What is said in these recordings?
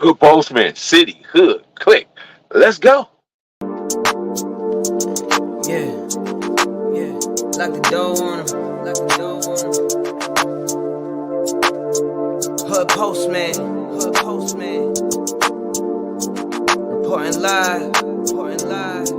Postman, city, hood, click. Let's go. Yeah, yeah. Lock the door on him. Lock the door on him. Hood postman. Hood postman. Reporting live. Reporting live.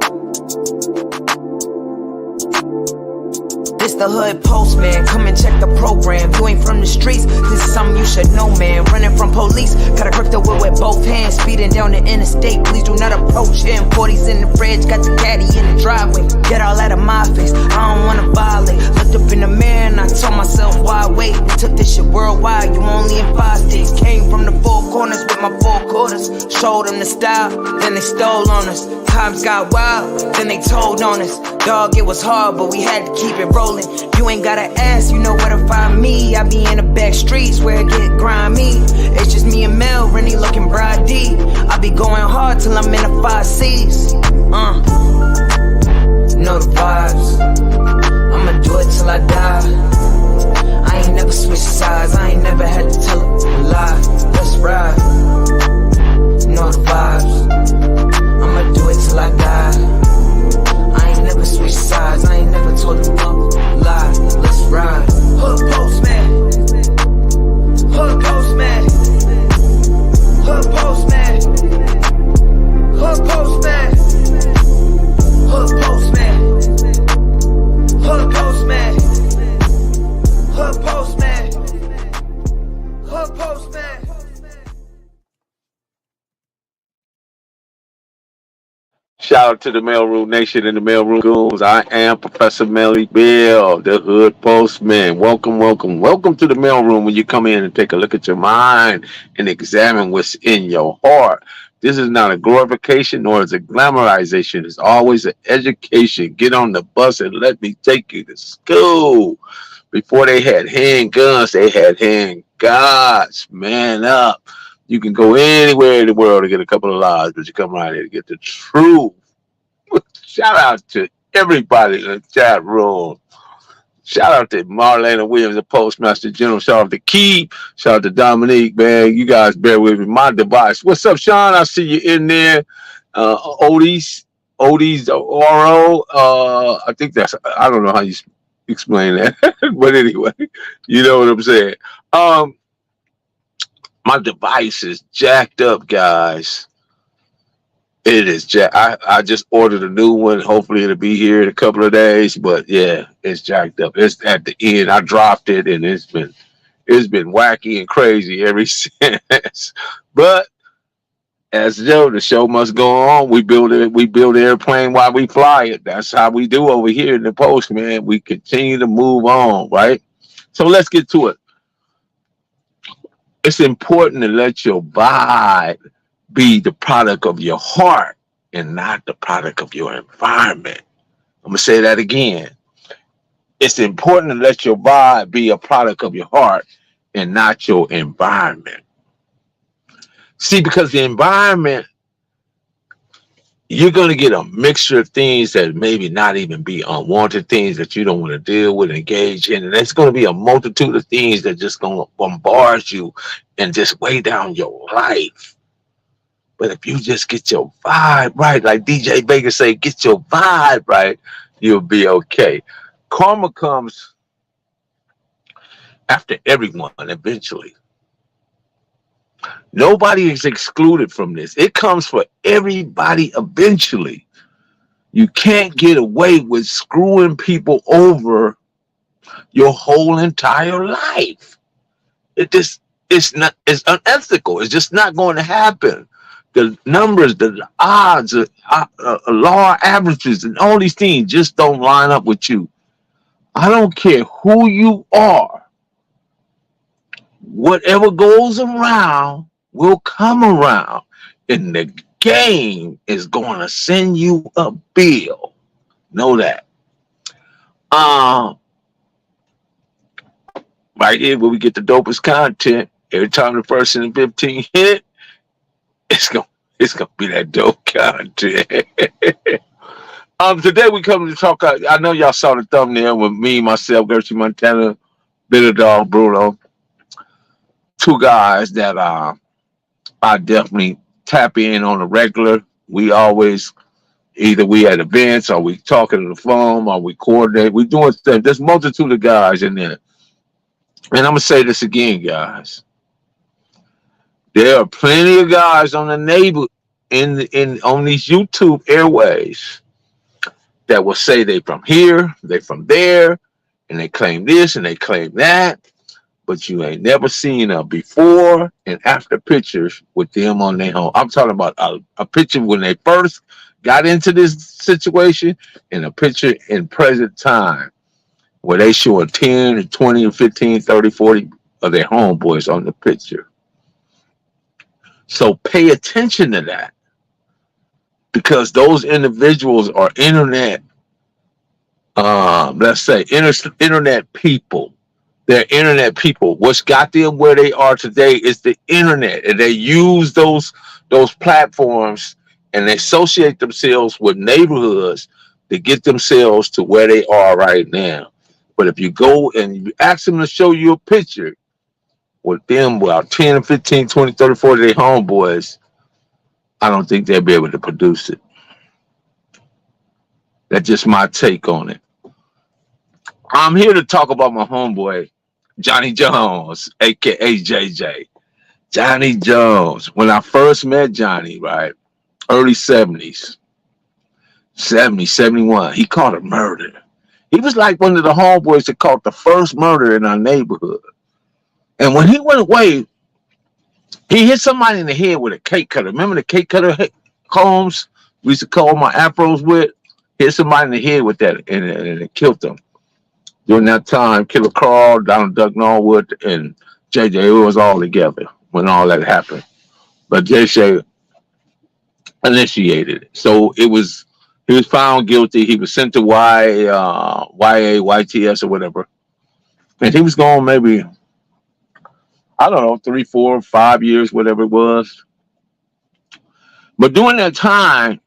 This the hood postman, come and check the program. You ain't from the streets, this is something you should know, man. Running from police, gotta grip the whip with both hands. Speeding down the interstate, please do not approach him. 40s in the fridge, got the caddy in the driveway. Get all out of my face, I don't wanna violate. Looked up in the mirror and I told myself, why wait? We took this shit worldwide, you only in 5 states. Came from the four corners with my 4 quarters. Showed them the style, then they stole on us. Times got wild, then they told on us. Dog, it was hard, but we had to keep it rolling. You ain't gotta ask, you know where to find me. I be in the back streets where it get grimy. It's just me and Mel, Rennie looking bride D. I be going hard till I'm in the 5 C's. Know the vibes. I'ma do it till I die. I ain't never switched sides. I ain't never had to tell a lie. Let's ride. Know the vibes. I'ma do it till I die. I ain't never switched sides. I ain't never told a lie. Let's ride. Hood postman. Hood postman. Hood postman. Hood postman. Hood postman. Hood postman. Hood postman. Hood postman. Shout out to the Mailroom Nation and the Mailroom Goons. I am Professor Melly Bill, the Hood Postman. Welcome, welcome, welcome to the mailroom when you come in and take a look at your mind and examine what's in your heart. This is not a glorification nor is it glamorization. It's always an education. Get on the bus and let me take you to school. Before they had handguns, they had hand gods. Man up. You can go anywhere in the world to get a couple of lives, but you come right here to get the truth. Shout out to everybody in the chat room. Shout out to Marlena Williams, the Postmaster General. Shout out to Key. Shout out to Dominique, man. You guys bear with me. My device. What's up, Sean? I see you in there. Otis Oro. I think that's, I don't know how you explain that. But anyway, you know what I'm saying. My device is jacked up, guys. It is jacked. I just ordered a new one. Hopefully it'll be here in a couple of days. But yeah, it's jacked up. It's at the end. I dropped it and it's been wacky and crazy ever since. But as you know, the show must go on. We build an airplane while we fly it. That's how we do over here in the Post, man. We continue to move on, right? So let's get to it. It's important to let your vibe be the product of your heart and not the product of your environment. I'm going to say that again. It's important to let your vibe be a product of your heart and not your environment. See, because the environment, you're going to get a mixture of things that maybe not even be unwanted things that you don't want to deal with, engage in. And there's going to be a multitude of things that just going to bombard you and just weigh down your life. But if you just get your vibe right, like DJ Baker say, get your vibe right, you'll be okay. Karma comes after everyone eventually. Nobody is excluded from this. It comes for everybody eventually. You can't get away with screwing people over your whole entire life. It's unethical. It's just not going to happen. The numbers, the odds, law averages, and all these things just don't line up with you. I don't care who you are. Whatever goes around will come around. And the game is going to send you a bill. Know that. Right here where we get the dopest content. Every time the first and 15 hit, it's gonna be that dope content. Today we come to talk. I know y'all saw the thumbnail with me, myself, Gertrude Montana, Bitter Dog Bruno. Two guys that I definitely tap in on a regular. We always either we at events or we talking on the phone or we coordinate. We doing stuff. There's multitude of guys in there. And I'm gonna say this again, guys. There are plenty of guys on the neighbor in on these YouTube airways that will say they from here, they from there, and they claim this and they claim that, but you ain't never seen a before and after pictures with them on their home. I'm talking about a picture when they first got into this situation and a picture in present time where they show 10 and 20 and 15, 30, 40 of their homeboys on the picture. So pay attention to that because those individuals are internet, let's say internet people. They're internet people. What's got them where they are today is the internet, and they use those platforms and they associate themselves with neighborhoods to get themselves to where they are right now. But if you go and you ask them to show you a picture with them, well, 10, 15, 20, 30, 40 of their homeboys, I don't think they'll be able to produce it. That's just my take on it. I'm here to talk about my homeboy, Johnny Jones, aka JJ. Johnny Jones. When I first met Johnny, right, early 70s, 70, 71, he caught a murder. He was like one of the homeboys that caught the first murder in our neighborhood. And when he went away, he hit somebody in the head with a cake cutter. Remember the cake cutter combs we used to comb my afros with? Hit somebody in the head with that, and it killed them. During that time, Killer Carl, Donald Duck Norwood, and JJ, it was all together when all that happened. But JJ initiated it. So he was found guilty. He was sent to YTS or whatever. And he was gone maybe, I don't know, 3, 4, 5 years, whatever it was. But during that time,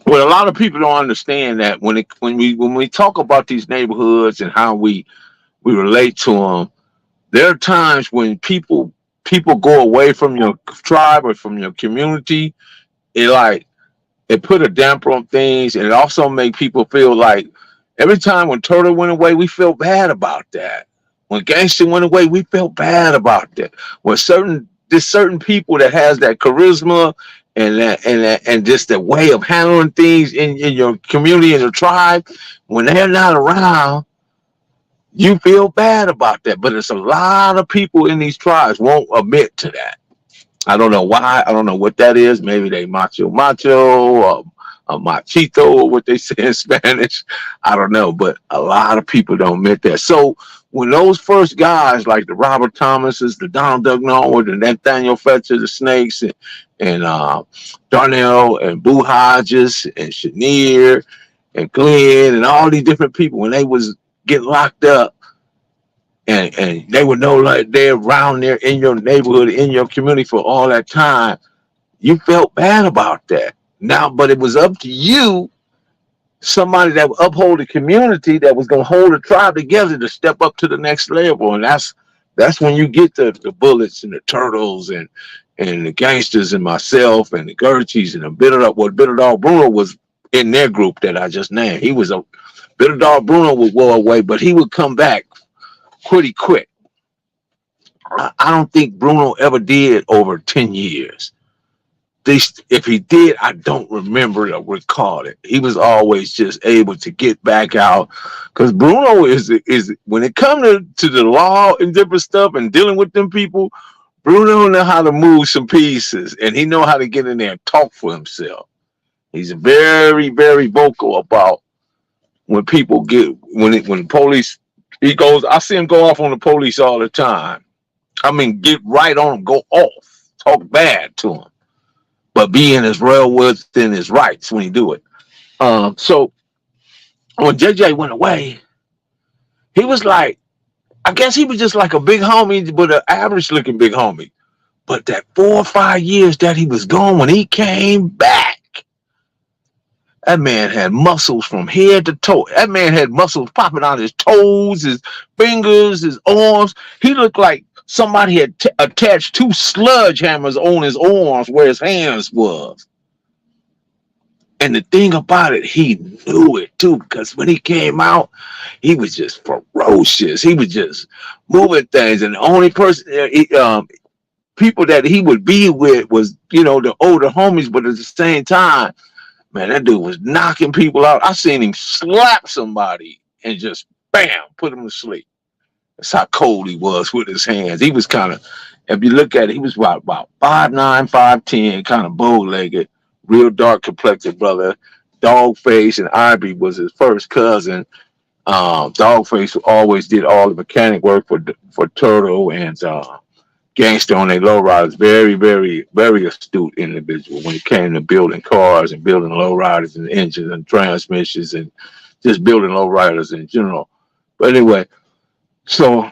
well, a lot of people don't understand that when we talk about these neighborhoods and how we relate to them, there are times when people go away from your tribe or from your community. It put a damper on things, and it also make people feel like every time when Turtle went away, we felt bad about that. When Gangster went away, we felt bad about that. When there's certain people that has that charisma and just the way of handling things in your community and your tribe, when they're not around, you feel bad about that. But it's a lot of people in these tribes won't admit to that. I don't know why. I don't know what that is. Maybe they macho or machito or what they say in Spanish. I don't know. But a lot of people don't admit that. So when those first guys like the Robert Thomases, the Donald Duck Norwood, and Nathaniel Fletcher, the Snakes, and Darnell and Boo Hodges and Chenier and Glenn and all these different people, when they was get locked up, and they would know like they're around there in your neighborhood, in your community for all that time, you felt bad about that. Now, but it was up to you, somebody that would uphold the community, that was going to hold the tribe together to step up to the next level. And that's when you get the Bullets and the Turtles and the Gangsters and myself and the Gerties and the Bitter Dog. Well, Bitter Dog Bruno was in their group that I just named. He was a Bitter Dog Bruno would go away, but he would come back pretty quick. I don't think Bruno ever did over 10 years. If he did, I don't remember it or recall it. He was always just able to get back out, because Bruno is when it comes to the law and different stuff and dealing with them people, Bruno know how to move some pieces, and he know how to get in there and talk for himself. He's very, very vocal about when people when police. He goes, I see him go off on the police all the time. I mean, get right on him, go off, talk bad to him, but be in his real within his rights when he do it. So when JJ went away, he was like, I guess he was just like a big homie, but an average looking big homie. But that 4 or 5 years that he was gone, when he came back, that man had muscles from head to toe. That man had muscles popping out his toes, his fingers, his arms. He looked like somebody had attached two sludge hammers on his arms where his hands was. And the thing about it, he knew it too, because when he came out, he was just ferocious. He was just moving things, and the only person, people that he would be with was, the older homies. But at the same time, man, that dude was knocking people out. I seen him slap somebody and just bam, put him to sleep. That's how cold he was with his hands. He was kind of, if you look at it, he was about 5'9", 5'10", kind of bow-legged, real dark complected brother. Dogface and Ivy was his first cousin. Dogface always did all the mechanic work for Turtle and Gangster on their lowriders. Very, very, very astute individual when it came to building cars and building lowriders and engines and transmissions and just building lowriders in general. But anyway, so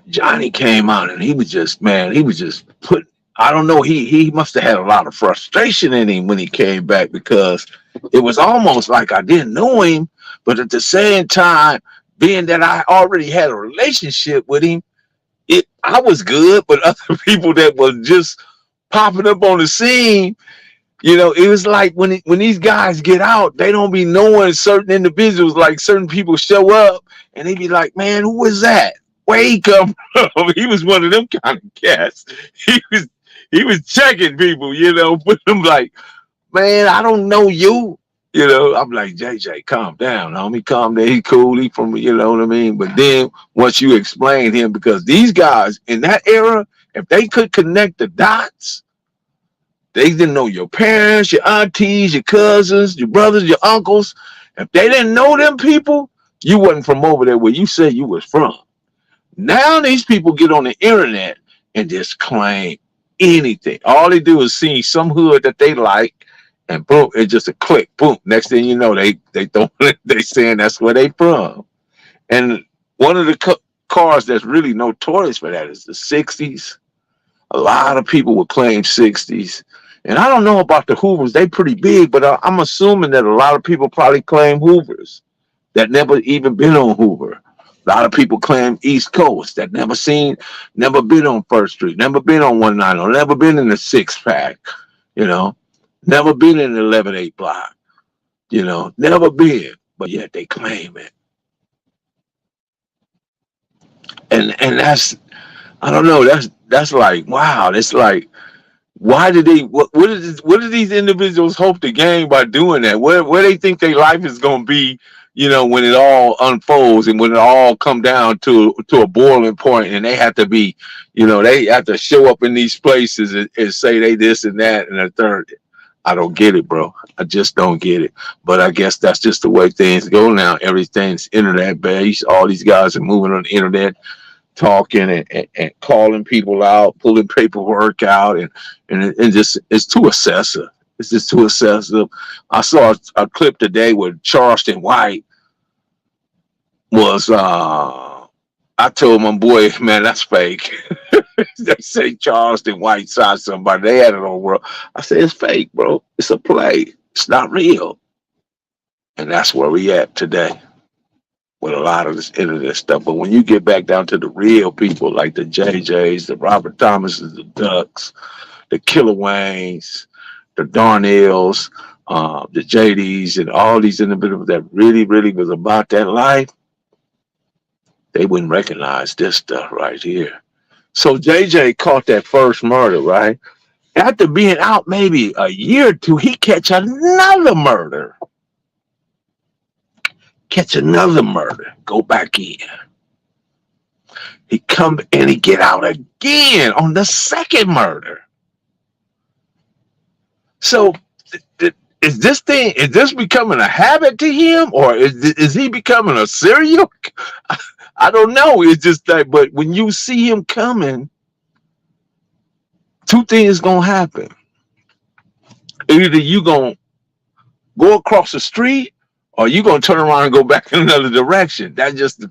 Johnny came out and he was just, man, he was just put. I don't know. He must have had a lot of frustration in him when he came back, because it was almost like I didn't know him, but at the same time, being that I already had a relationship with him, I was good. But other people that were just popping up on the scene, it was like when these guys get out, they don't be knowing certain individuals. Like certain people show up and they be like, "Man, who was that? Where he come from?" He was one of them kind of cats. He was checking people, but I'm like, "Man, I don't know you." I'm like, JJ, calm down, homie, calm down. He cool, he from, you know what I mean? But then once you explain him, because these guys in that era, if they could connect the dots, they didn't know your parents, your aunties, your cousins, your brothers, your uncles. If they didn't know them people, you wasn't from over there where you said you was from. Now these people get on the internet and just claim anything. All they do is see some hood that they like, and boom, it's just a click. Boom. Next thing you know, they don't they saying that's where they from. And one of the cars that's really notorious for that is the 60s. A lot of people would claim 60s. And I don't know about the Hoovers. They pretty big, but I'm assuming that a lot of people probably claim Hoovers that never even been on Hoover. A lot of people claim East Coast that never been on First Street, never been on 190, never been in the six pack, never been in the 11-8 block, never been, but yet they claim it. And that's, I don't know, that's like, wow, it's like, why did they? What do these individuals hope to gain by doing that? Where they think their life is going to be, when it all unfolds and when it all come down to a boiling point, and they have to be, they have to show up in these places and say they this and that and a third. I don't get it, bro. I just don't get it. But I guess that's just the way things go now. Everything's internet based. All these guys are moving on the internet, talking and calling people out, pulling paperwork out, and just, it's too excessive. It's just too excessive. I saw a clip today where Charleston White was, I told my boy, man, that's fake. They say Charleston White shot somebody. They had it on world. I said, it's fake, bro. It's a play. It's not real. And that's where we at today with a lot of this internet stuff. But when you get back down to the real people, like the JJs, the Robert Thomases, the Ducks, the Killer Waynes, the Darnells, the JDs, and all these individuals that really, really was about that life, they wouldn't recognize this stuff right here. So JJ caught that first murder, right? After being out maybe a year or two, he catch another murder. Go back in. He come and he get out again on the second murder. So is this becoming a habit to him, or is he becoming a serial? I don't know. It's just like, but when you see him coming, two things gonna happen. Either you gonna go across the street, or you gonna turn around and go back in another direction. That's just the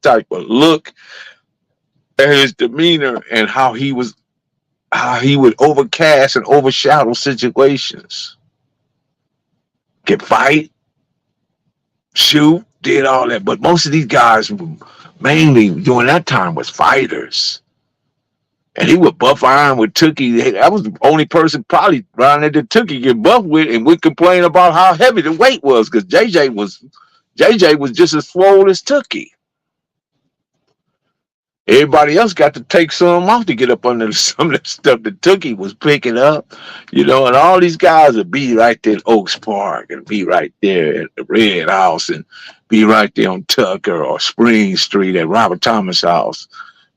type of look and his demeanor and how he would overcast and overshadow situations. Can fight, shoot, did all that. But most of these guys, mainly during that time was fighters. And he would buff iron with Tookie. I was the only person probably around there that Tookie get buff with, and would complain about how heavy the weight was because JJ was just as swole as Tookie. Everybody else got to take some off to get up under some of the stuff that Tookie was picking up, and all these guys would be right there at Oaks Park and be right there at the Red House and be right there on Tucker or Spring Street at Robert Thomas' house.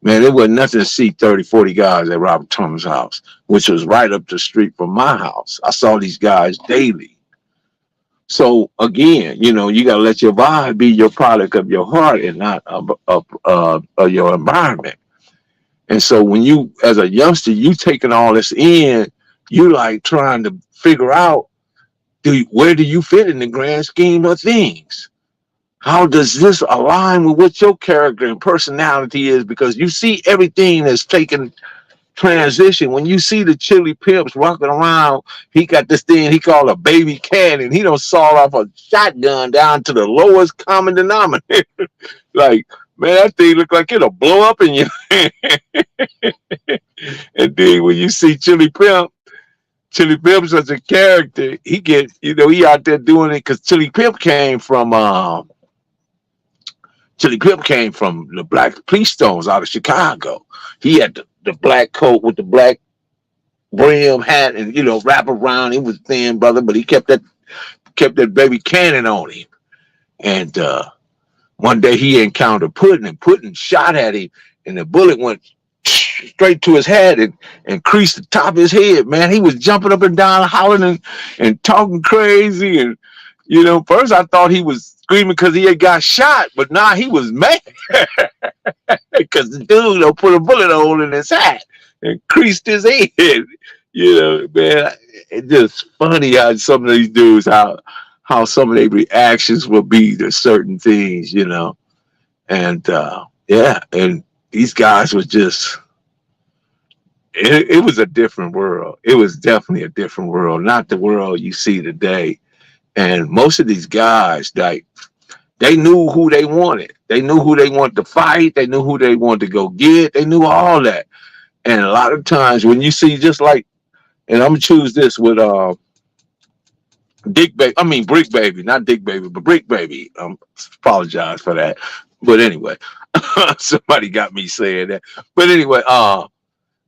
Man, there was nothing to see 30, 40 guys at Robert Thomas' house, which was right up the street from my house. I saw these guys daily. So again, you got to let your vibe be your product of your heart and not of your environment. And so when you, as a youngster, you taking all this in, you like trying to figure out, where do you fit in the grand scheme of things? How does this align with what your character and personality is? Because you see everything that's taken transition. When you see the Chili Pimps walking around, he got this thing he called a baby cannon. He don't saw off a shotgun down to the lowest common denominator. Like, man, that thing look like it'll blow up in you. And then when you see Chili Pimp's as a character, he out there doing it because Chili Pimp came from the Black Police Stones out of Chicago. He had the black coat with the black brim hat and wrap around. He was thin, brother, but he kept that baby cannon on him. And one day he encountered Puddin', and Puddin' shot at him, and the bullet went straight to his head and creased the top of his head. Man, he was jumping up and down, hollering and talking crazy. And first I thought he was screaming because he had got shot, but now he was mad because the dude put a bullet hole in his hat and creased his head. Man, it's just funny how some of these dudes, how some of their reactions will be to certain things, and and these guys was just. It was a different world. It was definitely a different world, not the world you see today. And most of these guys, like, they knew who they wanted. They knew who they wanted to fight. They knew who they wanted to go get. They knew all that. And a lot of times when you see just like, and I'm gonna choose this with Brick Baby, not Dick Baby, but Brick Baby. Apologize for that. But anyway, somebody got me saying that. But anyway,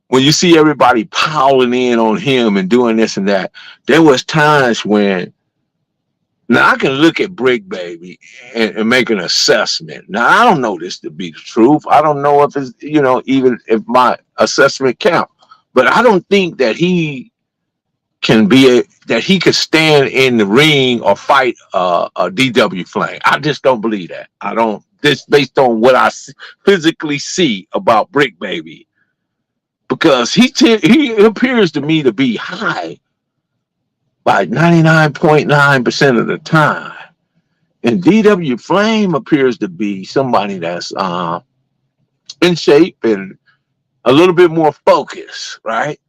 when you see everybody piling in on him and doing this and that, there was times when, now I can look at Brick Baby and make an assessment. Now I don't know this to be the truth. I don't know if it's, even if my assessment count, but I don't think that he that he could stand in the ring or fight a DW Flame. I just don't believe that. I don't, this based on what I physically see about Brick Baby. Because he appears to me to be high by 99.9% of the time. And DW Flame appears to be somebody that's in shape and a little bit more focused, right?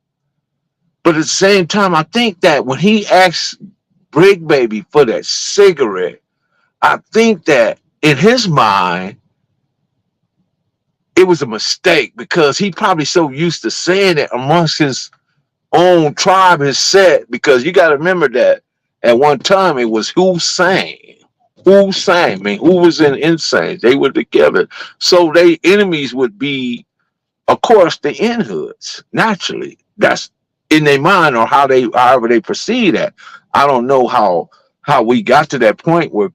But at the same time, I think that when he asked Brick Baby for that cigarette, I think that in his mind, it was a mistake because he probably so used to saying it amongst his own tribe, his set, because you got to remember that at one time it was Hussein. Hussein, man, who was in Insane. They were together. So they enemies would be, of course, the N-hoods, naturally. That's in their mind or however they perceive that. I don't know how we got to that point where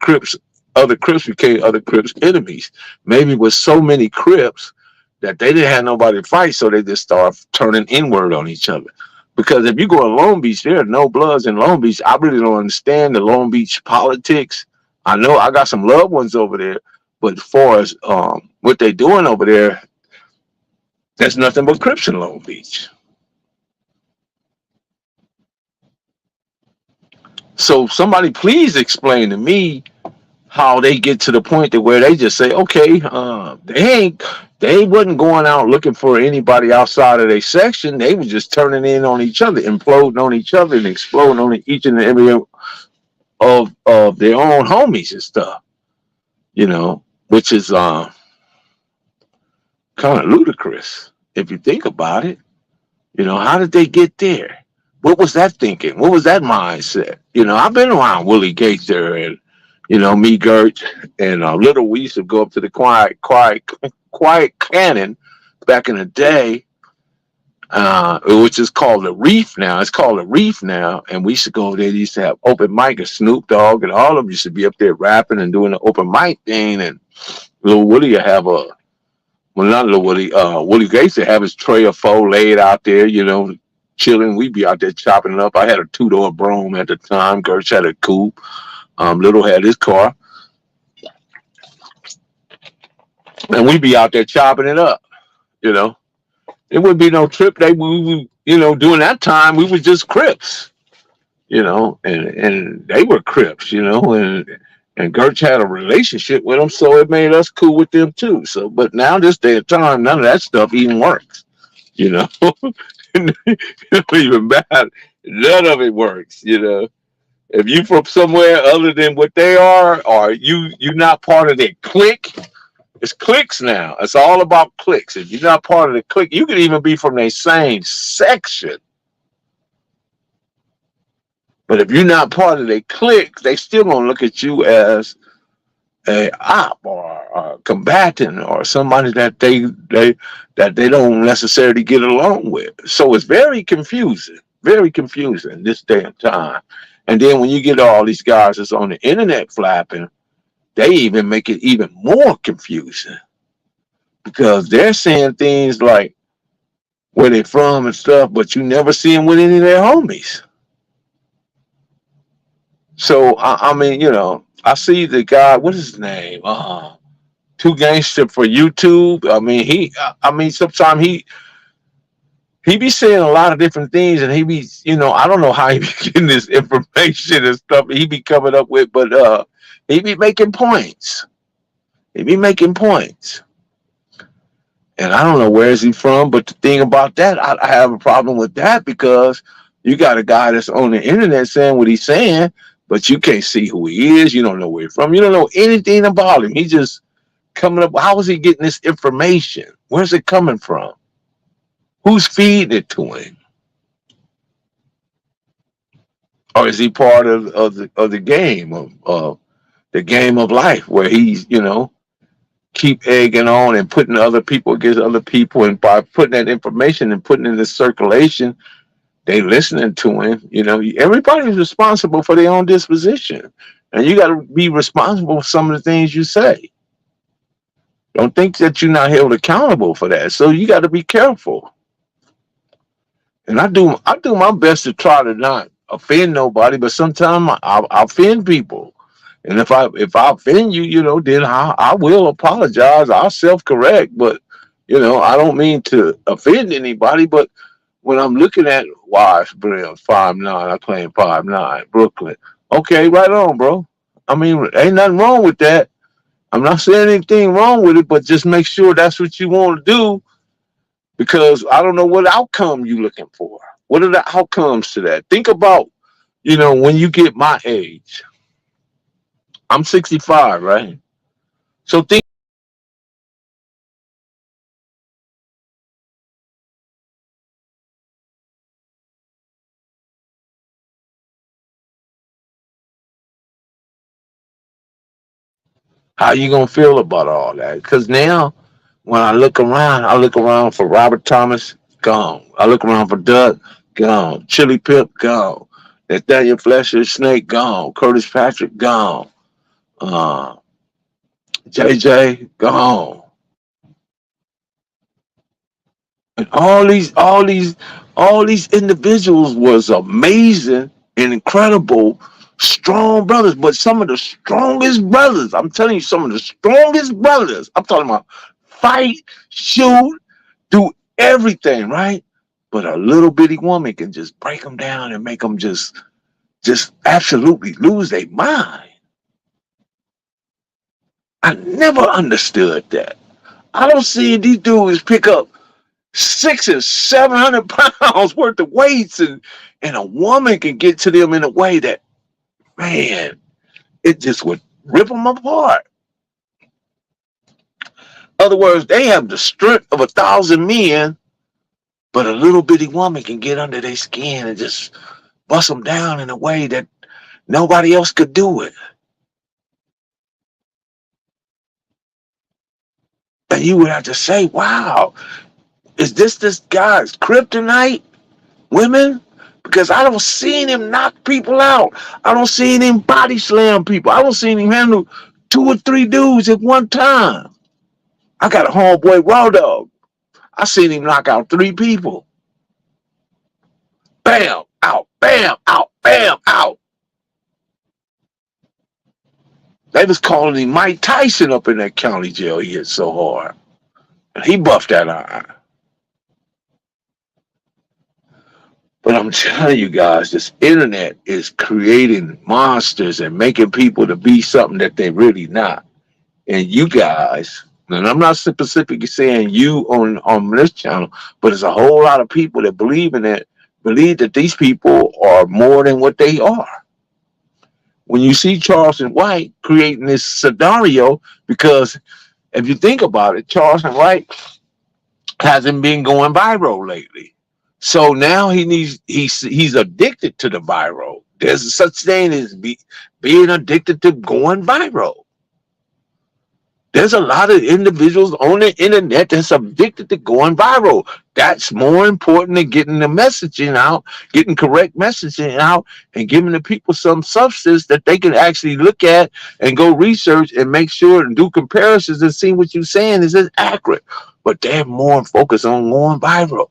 other Crips became other Crips enemies. Maybe with so many Crips that they didn't have nobody to fight, so they just started turning inward on each other. Because if you go to Long Beach, there are no Bloods in Long Beach. I really don't understand the Long Beach politics. I know I got some loved ones over there, but as far as what they doing over there, there's nothing but Crips in Long Beach. So somebody please explain to me how they get to the point that where they just say, okay, they wasn't going out looking for anybody outside of their section. They were just turning in on each other, imploding on each other, and exploding on each and every of their own homies and stuff. Which is kind of ludicrous if you think about it. How did they get there? What was that thinking? What was that mindset? I've been around Willie Gaither and, me, Gert, and Little. We used to go up to the quiet cannon back in the day, which is called the Reef now. It's called the Reef now. And we used to go there. They used to have open mic and Snoop Dogg and all of them used to be up there rapping and doing the open mic thing. And Little Willie would have not Little Willie, Willie Gates would have his tray of four laid out there, chilling. We'd be out there chopping it up. I had a two-door Brougham at the time. Gertz had a coupe. Little had his car. And we'd be out there chopping it up, you know. It wouldn't be no trip. During that time, we were just Crips, and they were Crips, and Gertz had a relationship with them, so it made us cool with them too. So, but now this day and time, none of that stuff even works, It don't even matter. None of it works, If you from somewhere other than what they are, or you're not part of their clique, it's cliques now. It's all about cliques. If you're not part of the clique, you could even be from their same section. But if you're not part of their clique, they still gonna look at you as a op or a combatant or somebody that they don't necessarily get along with. So it's very confusing this day and time. And then when you get all these guys that's on the internet flapping, they even make it even more confusing because they're saying things like where they're from and stuff, but you never see them with any of their homies. So I mean, I see the guy. What is his name? Two Gangster for YouTube. I mean, sometimes he be saying a lot of different things, and he be, I don't know how he be getting this information and stuff he be coming up with, but he be making points. And I don't know where is he from, but the thing about that, I have a problem with that because you got a guy that's on the internet saying what he's saying, but you can't see who he is. You don't know where he's from. You don't know anything about him. He just coming up. How is he getting this information? Where's it coming from? Who's feeding it to him? Or is he part of the game of the game of life where he's keep egging on and putting other people against other people, and by putting that information and putting it in the circulation, they listening to him. Everybody's responsible for their own disposition, and you got to be responsible for some of the things you say. Don't think that you're not held accountable for that. So you got to be careful. And I do my best to try to not offend nobody, but sometimes I offend people. And if I offend you, then I will apologize. I'll self-correct, but I don't mean to offend anybody. But when I'm looking at wives, 5'9", I claim 5'9", Brooklyn. Okay, right on, bro. I mean, ain't nothing wrong with that. I'm not saying anything wrong with it, but just make sure that's what you want to do, because I don't know what outcome you're looking for. What are the outcomes to that? Think about, when you get my age. I'm 65, right? So think how you gonna feel about all that. Because now, when I look around for Robert Thomas, gone. I look around for Doug, gone. Chili Pip, gone. Nathaniel Fletcher, Snake, gone. Curtis Patrick, gone. Uh, JJ, gone. And all these individuals was amazing and incredible, strong brothers. But some of the strongest brothers, I'm telling you, some of the strongest brothers. I'm talking about fight, shoot, do everything, right? But a little bitty woman can just break them down and make them just absolutely lose their mind. I never understood that. I don't see these dudes pick up 600 and 700 pounds worth of weights, and a woman can get to them in a way that, man, it just would rip them apart. Other words, they have the strength of 1,000 men, but a little bitty woman can get under their skin and just bust them down in a way that nobody else could do it. And you would have to say, wow, is this guy's kryptonite? Women? Because I don't see him knock people out. I don't see him body slam people. I don't see him handle 2 or 3 dudes at one time. I got a homeboy raw dog. I seen him knock out 3 people. Bam, out, bam, out, bam, out. They was calling him Mike Tyson up in that county jail. He hit so hard. And he buffed that eye. But I'm telling you guys, this internet is creating monsters and making people to be something that they're really not. And you guys, and I'm not specifically saying you on this channel, but there's a whole lot of people that believe in it, believe that these people are more than what they are. When you see Charleston White creating this scenario, because if you think about it, Charleston White hasn't been going viral lately. So now he's addicted to the viral. There's such thing as being addicted to going viral. There's a lot of individuals on the internet that's addicted to going viral. That's more important than getting the messaging out, getting correct messaging out, and giving the people some substance that they can actually look at and go research and make sure and do comparisons and see what you're saying is accurate. But they're more focused on going viral.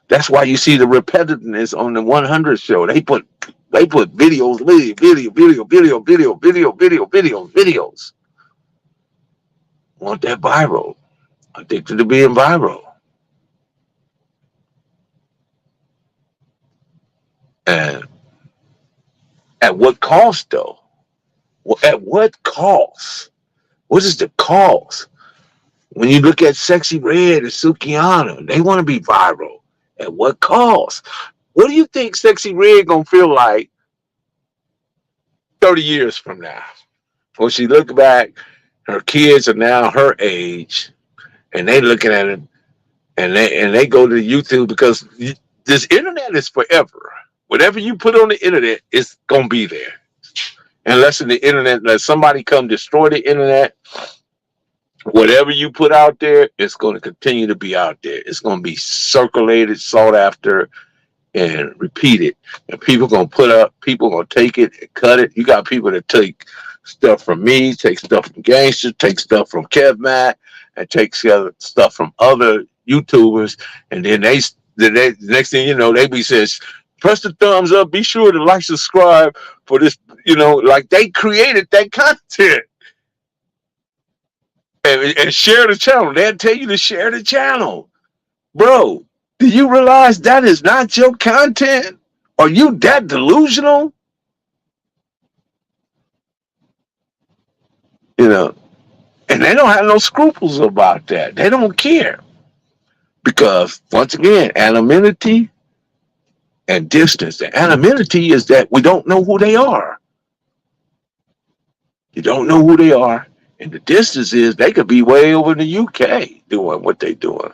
That's why you see the repetitiveness on the 100 show. They put videos. Want that viral. Addicted to being viral. And at what cost, though? Well, at what cost? What is the cost? When you look at Sexy Red and Sukiana, they want to be viral. At what cost? What do you think Sexy Red gonna feel like 30 years from now? When she look back, her kids are now her age, and they looking at it, and they go to YouTube because this internet is forever. Whatever you put on the internet is gonna be there, unless somebody come destroy the internet. Whatever you put out there, it's going to continue to be out there. It's going to be circulated, sought after, and repeated. And people going to take it and cut it. You got people that take stuff from me, take stuff from Gangster, take stuff from Kev Matt, and take stuff from other YouTubers. And then the next thing you know, they be says, press the thumbs up, be sure to like, subscribe for this, like they created that content. And share the channel. They'll tell you to share the channel. Bro, do you realize that is not your content? Are you that delusional? And they don't have no scruples about that. They don't care. Because, once again, anonymity and distance. The anonymity is that we don't know who they are. You don't know who they are. And the distance is they could be way over in the UK doing what they're doing.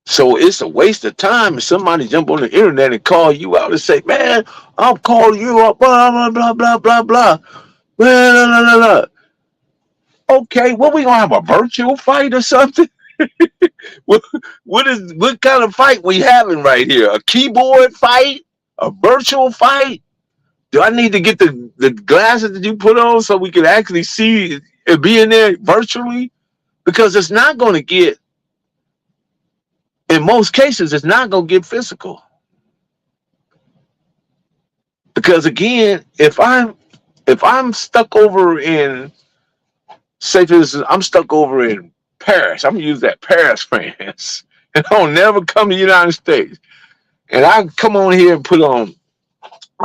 So it's a waste of time if somebody jump on the internet and call you out and say, man, I'm calling you up, blah, blah, blah, blah, blah, blah. Blah, blah, blah, blah. Okay, what, we gonna have a virtual fight or something? what kind of fight we having right here? A keyboard fight? A virtual fight? Do I need to get the glasses that you put on so we can actually see and be in there virtually? Because it's not going to get, in most cases, it's not going to get physical. Because again, if I'm stuck over in, say for instance, I'm stuck over in Paris. I'm going to use that Paris, France. And I'll never come to the United States. And I come on here and put on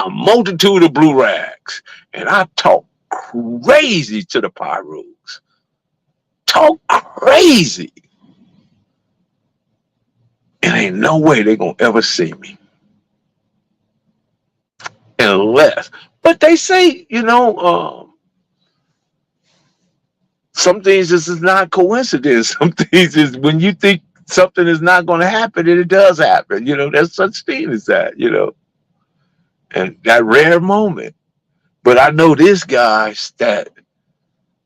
a multitude of blue rags, and I talk crazy to the Pyrus. Talk crazy. And ain't no way they gonna ever see me. Unless, But they say, some things this is not coincidence. Some things is when you think something is not going to happen, and it does happen. There's such thing as that. And that rare moment. But I know this, guys, that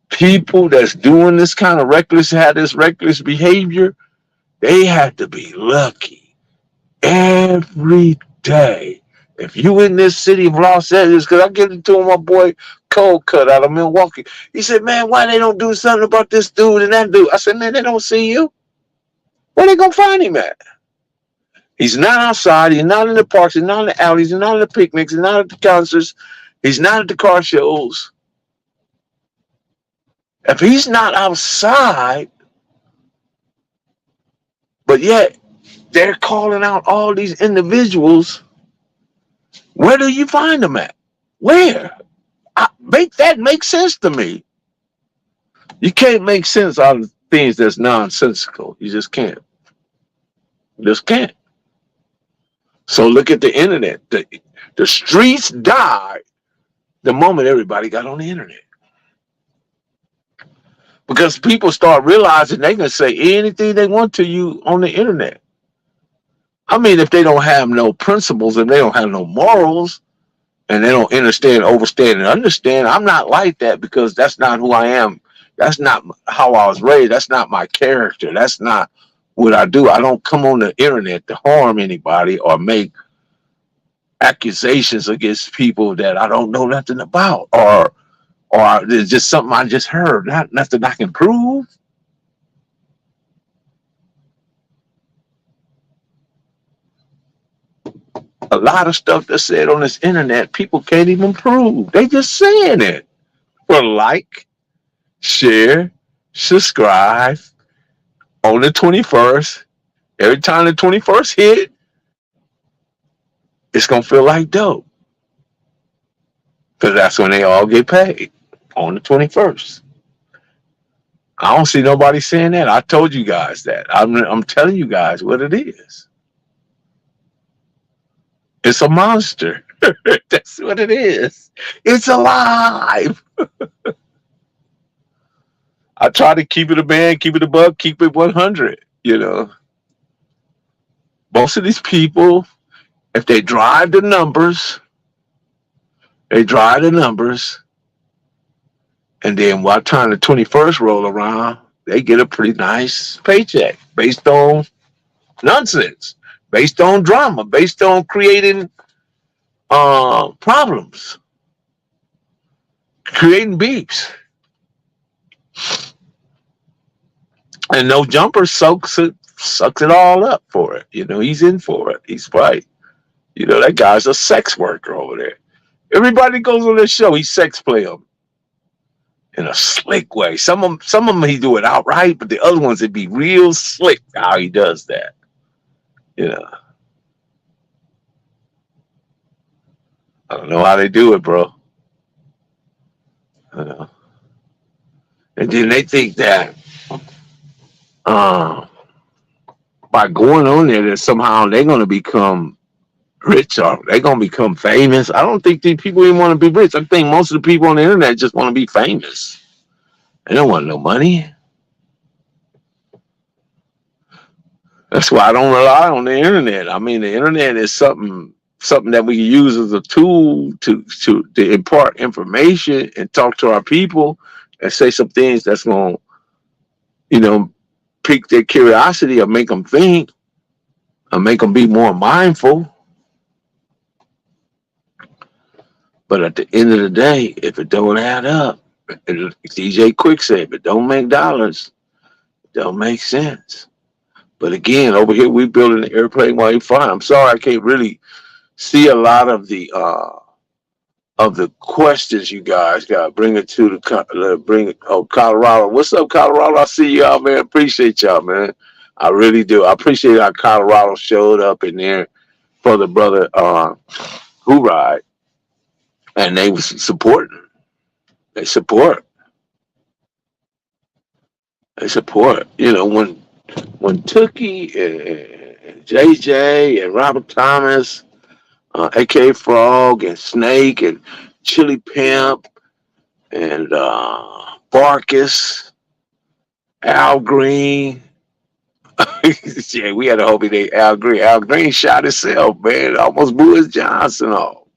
people that's doing this kind of had this reckless behavior, they had to be lucky every day. If you in this city of Los Angeles, because I get it to my boy Cold Cut out of Milwaukee. He said, man, why they don't do something about this dude and that dude? I said, man, they don't see you. Where they gonna find him at? He's not outside. He's not in the parks. He's not in the alleys. He's not in the picnics. He's not at the concerts. He's not at the car shows. If he's not outside, but yet they're calling out all these individuals, where do you find them at? Where? Make that make sense to me. You can't make sense out of things that's nonsensical. You just can't. You just can't. So look at the internet. The streets died the moment everybody got on the internet. Because people start realizing they can say anything they want to you on the internet. I mean, if they don't have no principles and they don't have no morals and they don't understand, overstand, and understand, I'm not like that because that's not who I am. That's not how I was raised. That's not my character. That's not what I do. I don't come on the internet to harm anybody or make accusations against people that I don't know nothing about, or it's just something I just heard, not nothing I can prove. A lot of stuff that's said on this internet, people can't even prove. They just saying it for like, share, subscribe on the 21st. Every time the 21st hit, it's going to feel like dope. Because that's when they all get paid, on the 21st. I don't see nobody saying that. I told you guys that. I'm telling you guys what it is. It's a monster. That's what it is. It's alive. I try to keep it a man, keep it a buck, keep it 100. Most of these people, if they drive the numbers, and then by the time the 21st roll around, they get a pretty nice paycheck based on nonsense, based on drama, based on creating problems, creating beefs. And No Jumper sucks it all up for it. He's in for it. He's right. That guy's a sex worker over there. Everybody goes on this show, he sex play them in a slick way. Some of them he do it outright, but the other ones it'd be real slick how he does that. I don't know how they do it, bro. I know. And then they think that by going on there, that somehow they're going to become rich or they're going to become famous. I don't think these people even want to be rich. I think most of the people on the internet just want to be famous. They don't want no money. That's why I don't rely on the internet. I mean, the internet is something that we can use as a tool to impart information and talk to our people and say some things that's going to, pique their curiosity or make them think or make them be more mindful. But at the end of the day, if it don't add up, DJ Quick said, if it don't make dollars, it don't make sense. But again, over here we building an airplane while you fly. I'm sorry I can't really see a lot of the questions you guys got. Bring it to Colorado. What's up, Colorado? I see y'all, man. Appreciate y'all, man. I really do. I appreciate how Colorado showed up in there for the brother Who Ride. And they was supporting. They support. When Tookie and JJ and Robert Thomas, AK Frog and Snake and Chili Pimp, and Barkus, Al Green. Yeah, we had a Hobie named Al Green. Al Green shot himself, man. Almost blew his Johnson off.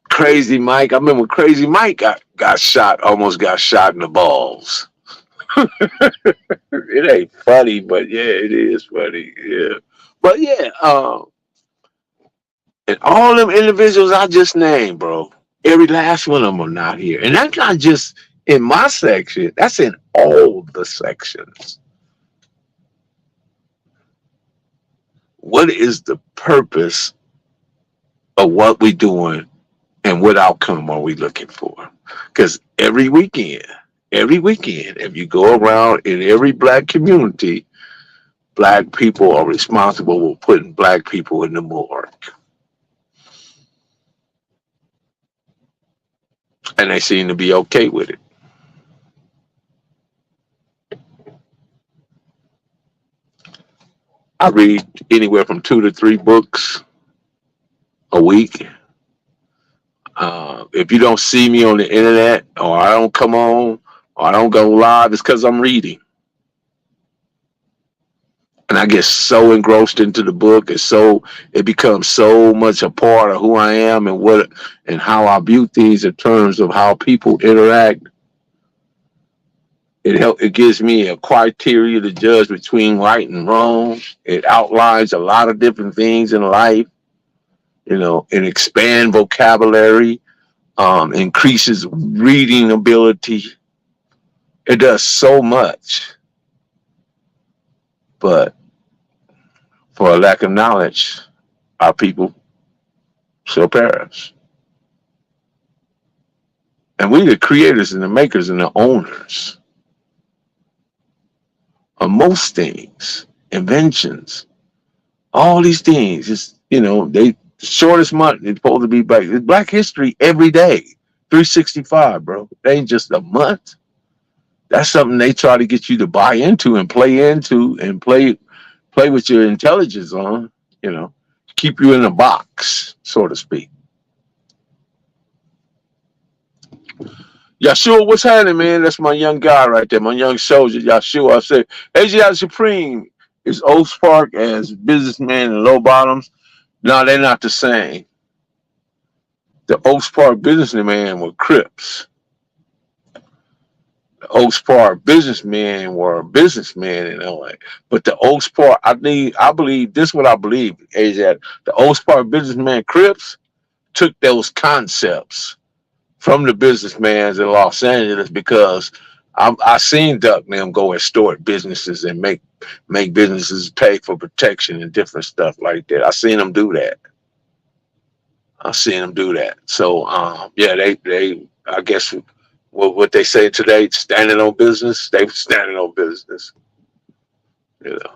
Crazy Mike. I remember Crazy Mike got shot, almost got shot in the balls. It ain't funny, but yeah, it is funny. Yeah. But yeah, and all them individuals I just named, bro, every last one of them are not here. And that's not just in my section, that's in all the sections. What is the purpose of what we're doing and what outcome are we looking for? Because every weekend, if you go around in every black community, black people are responsible for putting black people in the morgue. And they seem to be okay with it. I read anywhere from 2 to 3 books a week. If you don't see me on the internet, or I don't come on, or I don't go live, it's because I'm reading. And I get so engrossed into the book, it becomes so much a part of who I am and what and how I view things in terms of how people interact. It gives me a criteria to judge between right and wrong. It outlines a lot of different things in life, and expand vocabulary, increases reading ability. It does so much, but for a lack of knowledge, our people shall perish. And we the creators and the makers and the owners of most things, inventions, all these things. They the shortest month it's supposed to be back. It's Black History every day, 365, bro. It ain't just a month. That's something they try to get you to buy into and play with your intelligence on, keep you in a box, so to speak. Yahshua, what's happening, man? That's my young guy right there, my young soldier, Yahshua. I said, AGI Supreme is Oaks Park as businessman and low bottoms. No, they're not the same. The Oaks Park businessman were Crips. The Oaks Park businessmen were businessmen in LA. But the Oaks Park, I believe this is what I believe is that the Oaks Park businessman Crips took those concepts from the businessmen in Los Angeles because I seen Duck and them go and start businesses and make businesses pay for protection and different stuff like that. I seen them do that. So yeah, they I guess what they say today, standing on business. They were standing on business. You know,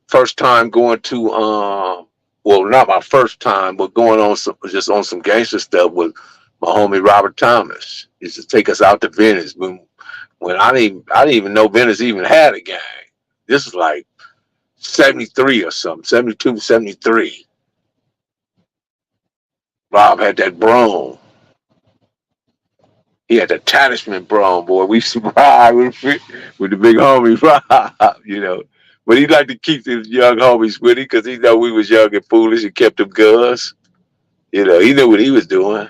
first time going to well, not my first time, but going on some gangster stuff with my homie Robert Thomas. He used to take us out to Venice when I didn't even know Venice even had a gang. This is like 73 or something, 72, 73. Rob had that Brougham. He had the Tannishman Brougham, boy. We used to ride with the big homie Rob. But he liked to keep his young homies with him because he know we was young and foolish and kept them guns. He knew what he was doing.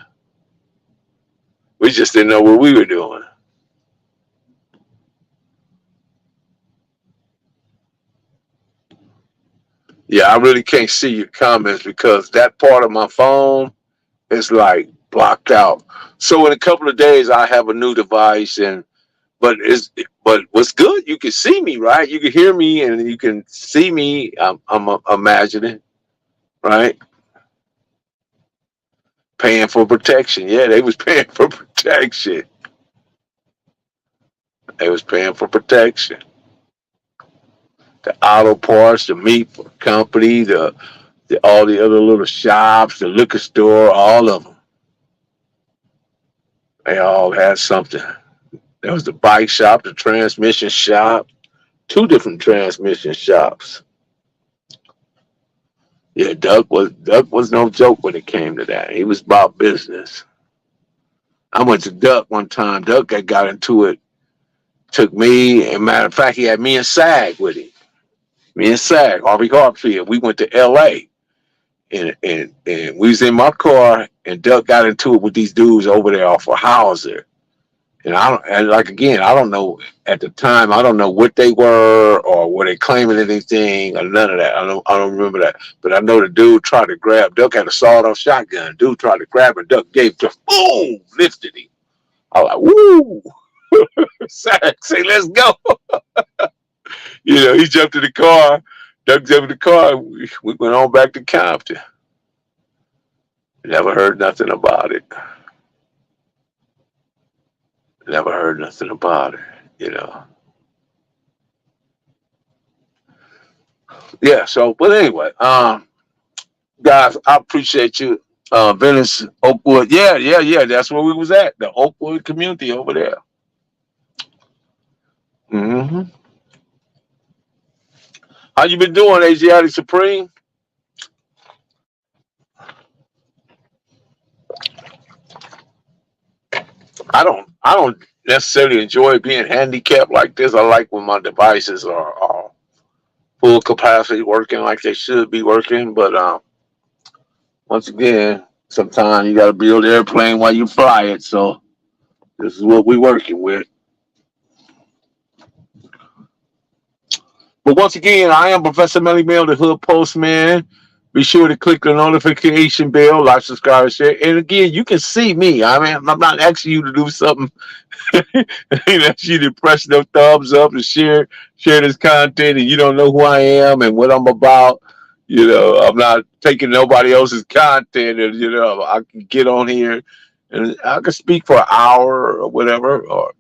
We just didn't know what we were doing. Yeah, I really can't see your comments because that part of my phone is like blocked out. So in a couple of days, I have a new device, but what's good? You can see me, right? You can hear me, and you can see me. I'm imagining, right? Paying for protection. Yeah, they was paying for protection. They was paying for protection. The auto parts, the meat company, the all the other little shops, the liquor store, all of them. They all had something. There was the bike shop, the transmission shop, 2 different transmission shops. Yeah, Duck was no joke when it came to that. He was about business. I went to Duck one time. Duck had got into it. Took me, and matter of fact, he had me and Sag with him. Me and Sag, Harvey Hartfield. We went to L.A. and we was in my car, and Duck got into it with these dudes over there off of Hauser. And like again, I don't know at the time. I don't know what they were or were they claiming anything or none of that. I don't remember that. But I know the dude tried to grab Duck had a sawed-off shotgun. Dude tried to grab him. Duck gave to boom, lifted him. I was like, woo! Say, let's go. He jumped in the car. Duck jumped in the car. We went on back to Compton. Never heard nothing about it. Never heard nothing about it. Yeah, so, but anyway, guys, I appreciate you. Venice, Oakwood. Yeah. That's where we was at. The Oakwood community over there. Mm-hmm. How you been doing, Asiatic Supreme? I don't necessarily enjoy being handicapped like this. I like when my devices are full capacity working like they should be working. But once again, sometimes you got to build the airplane while you fly it. So this is what we're working with. But once again, I am Professor Melly Mail, the Hood Postman. Be sure to click the notification bell, like, subscribe, share. And again, you can see me. I mean, I'm not asking you to do something. Ask you to press the thumbs up and share this content, and you don't know who I am and what I'm about. I'm not taking nobody else's content, and I can get on here and I can speak for an hour or whatever, or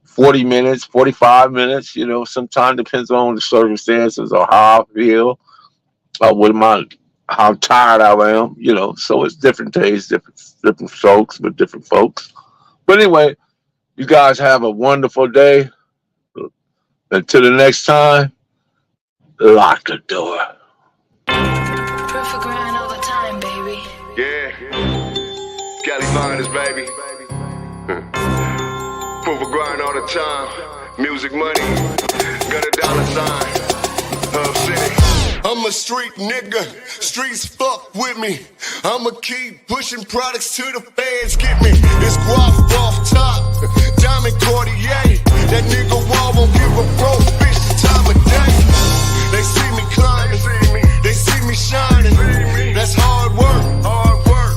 40 minutes, 45 minutes. Sometimes depends on the circumstances or how I feel, or how tired I am. So it's different days, different folks, but different folks. But anyway, you guys have a wonderful day. Until the next time, lock the door. Perfect grind all the time, baby. Yeah, Cali Finest, baby. Proof of grind all the time. Music money, got a dollar sign. Hub City. I'm a street nigga, streets fuck with me. I'ma keep pushing products till the fans get me. It's guap off top, diamond Cartier. That nigga wall won't give a broke bitch the time of day. They see me climbing, they see me shining. That's hard work,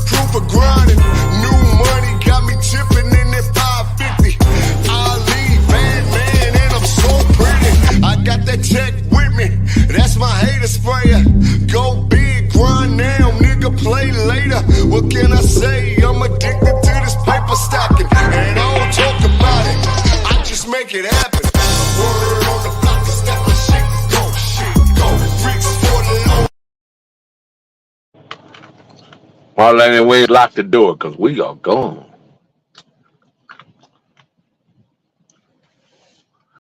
proof of grinding. New money got me tipping in that 550. I leave bad man and I'm so pretty. I got that tech with me, that's my hater sprayer. Go big, grind now, nigga, play later. What can I say? I'm addicted to this paper stacking, and I don't talk about it, I just make it happen. Word on the block is that my shit go. Freaks for the low. Well, anyway, lock the door because we are gone.